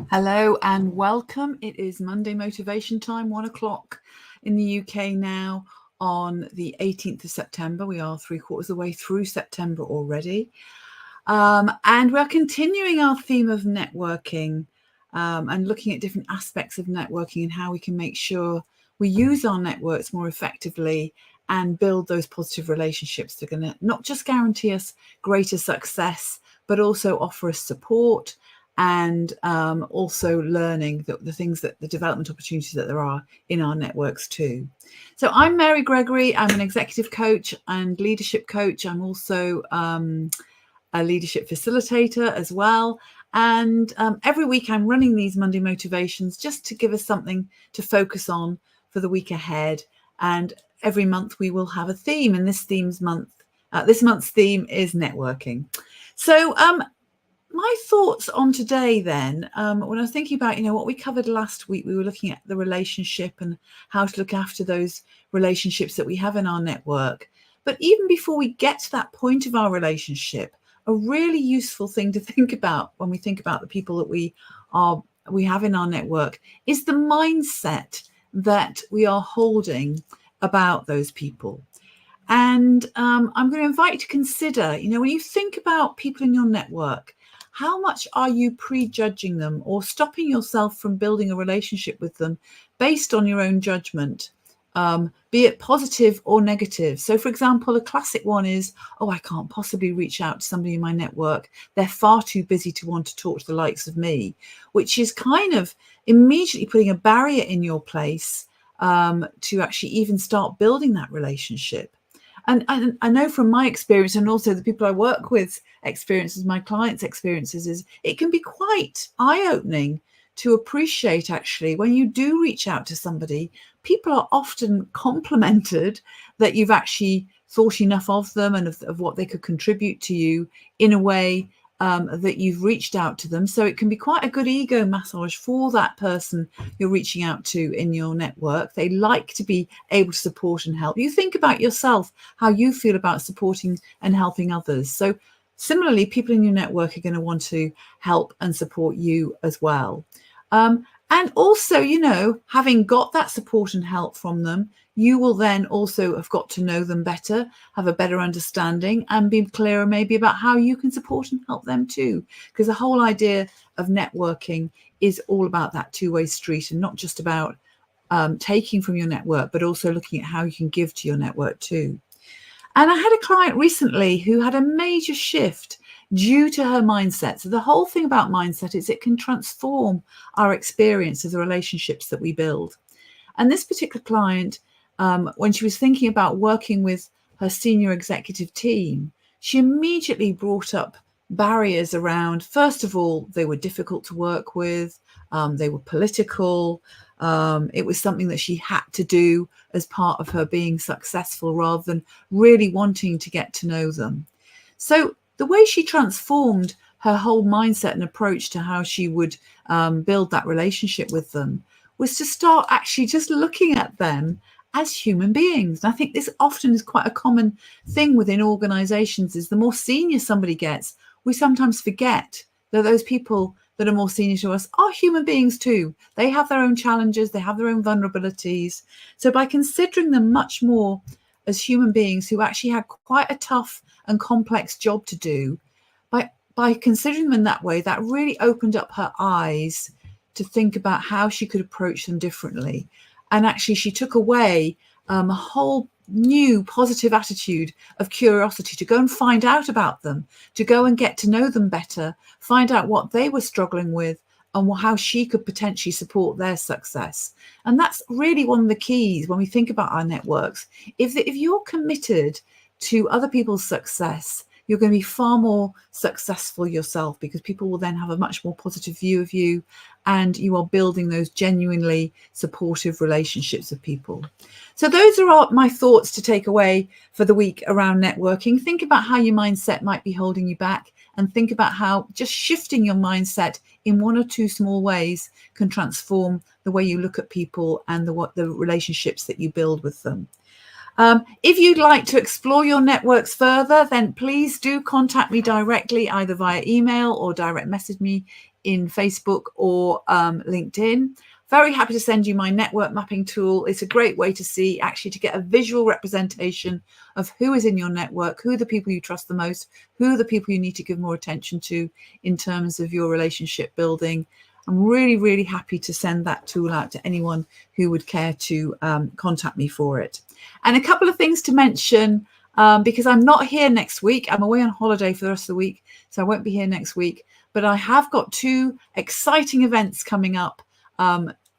Hello and welcome. It is Monday Motivation Time, 1 o'clock in the UK now on the 18th of September. We are 3/4 of the way through September already. And we're continuing our theme of networking and looking at different aspects of networking and how we can make sure we use our networks more effectively and build those positive relationships that are going to not just guarantee us greater success, but also offer us support and also learning the things that the development opportunities that there are in our networks too. So I'm Mary Gregory. I'm an executive coach and leadership coach. I'm also a leadership facilitator as well. And every week I'm running these Monday motivations just to give us something to focus on for the week ahead. And every month we will have a theme, and this month's theme is networking. So my thoughts on today then, when I was thinking about, what we covered last week, we were looking at the relationship and how to look after those relationships that we have in our network. But even before we get to that point of our relationship, a really useful thing to think about when we think about the people that we have in our network is the mindset that we are holding about those people. And I'm going to invite you to consider, when you think about people in your network, how much are you prejudging them or stopping yourself from building a relationship with them based on your own judgment, be it positive or negative? So, for example, a classic one is, I can't possibly reach out to somebody in my network. They're far too busy to want to talk to the likes of me, which is kind of immediately putting a barrier in your place to actually even start building that relationship. And I know from my experience, and also the people I work with experiences, my clients' experiences, is it can be quite eye-opening to appreciate actually when you do reach out to somebody, people are often complimented that you've actually thought enough of them and of what they could contribute to you in a way that you've reached out to them. So it can be quite a good ego massage for that person you're reaching out to in your network. They like to be able to support and help. You think about yourself, how you feel about supporting and helping others. So similarly, people in your network are going to want to help and support you as well. And also, having got that support and help from them, you will then also have got to know them better, have a better understanding, and be clearer maybe about how you can support and help them too. Because the whole idea of networking is all about that two-way street and not just about taking from your network, but also looking at how you can give to your network too. And I had a client recently who had a major shift due to her mindset. So the whole thing about mindset is it can transform our experience of the relationships that we build. And this particular client, when she was thinking about working with her senior executive team, she immediately brought up barriers around, first of all, they were difficult to work with, they were political, it was something that she had to do as part of her being successful rather than really wanting to get to know them. So the way she transformed her whole mindset and approach to how she would build that relationship with them was to start actually just looking at them as human beings. And I think this often is quite a common thing within organizations, is the more senior somebody gets, we sometimes forget that those people that are more senior to us are human beings too. They have their own challenges, they have their own vulnerabilities. So by considering them much more as human beings who actually had quite a tough and complex job to do, by considering them in that way, that really opened up her eyes to think about how she could approach them differently. And actually she took away a whole new positive attitude of curiosity to go and find out about them, to go and get to know them better, find out what they were struggling with and how she could potentially support their success. And that's really one of the keys when we think about our networks. If you're committed to other people's success, you're going to be far more successful yourself, because people will then have a much more positive view of you, and you are building those genuinely supportive relationships with people. So those are my thoughts to take away for the week around networking. Think about how your mindset might be holding you back, and think about how just shifting your mindset in one or two small ways can transform the way you look at people and the relationships that you build with them. If you'd like to explore your networks further, then please do contact me directly, either via email or direct message me in Facebook or LinkedIn. Very happy to send you my network mapping tool. It's a great way to see, actually, to get a visual representation of who is in your network, who are the people you trust the most, who are the people you need to give more attention to in terms of your relationship building. I'm really, really happy to send that tool out to anyone who would care to contact me for it. And a couple of things to mention, because I'm not here next week. I'm away on holiday for the rest of the week, so I won't be here next week. But I have got two exciting events coming up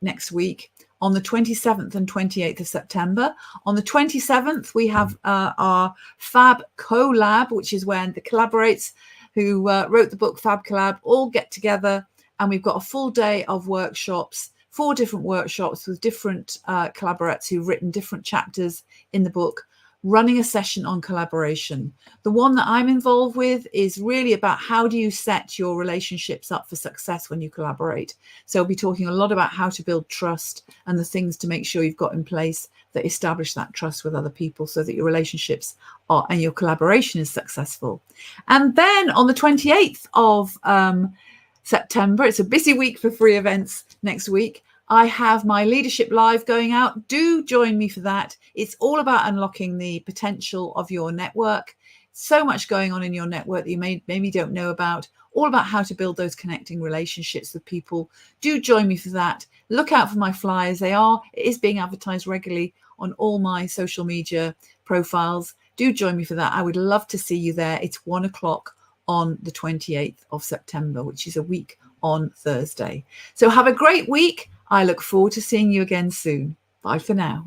next week on the 27th and 28th of September. On the 27th, we have our Fab Collab, which is when the collaborates who wrote the book Fab Collab all get together, and we've got a full day of workshops, 4 different workshops with different collaborates who've written different chapters in the book, running a session on collaboration. The one that I'm involved with is really about how do you set your relationships up for success when you collaborate. So we'll be talking a lot about how to build trust and the things to make sure you've got in place that establish that trust with other people so that your relationships are and your collaboration is successful. And then on the 28th of September, it's a busy week for free events next week, I have my Leadership Live going out. Do join me for that. It's all about unlocking the potential of your network. So much going on in your network that you maybe don't know about, all about how to build those connecting relationships with people. Do join me for that. Look out for my flyers. It is being advertised regularly on all my social media profiles. Do join me for that. I would love to see you there. It's 1 o'clock on the 28th of September, which is a week on Thursday. So have a great week. I look forward to seeing you again soon. Bye for now.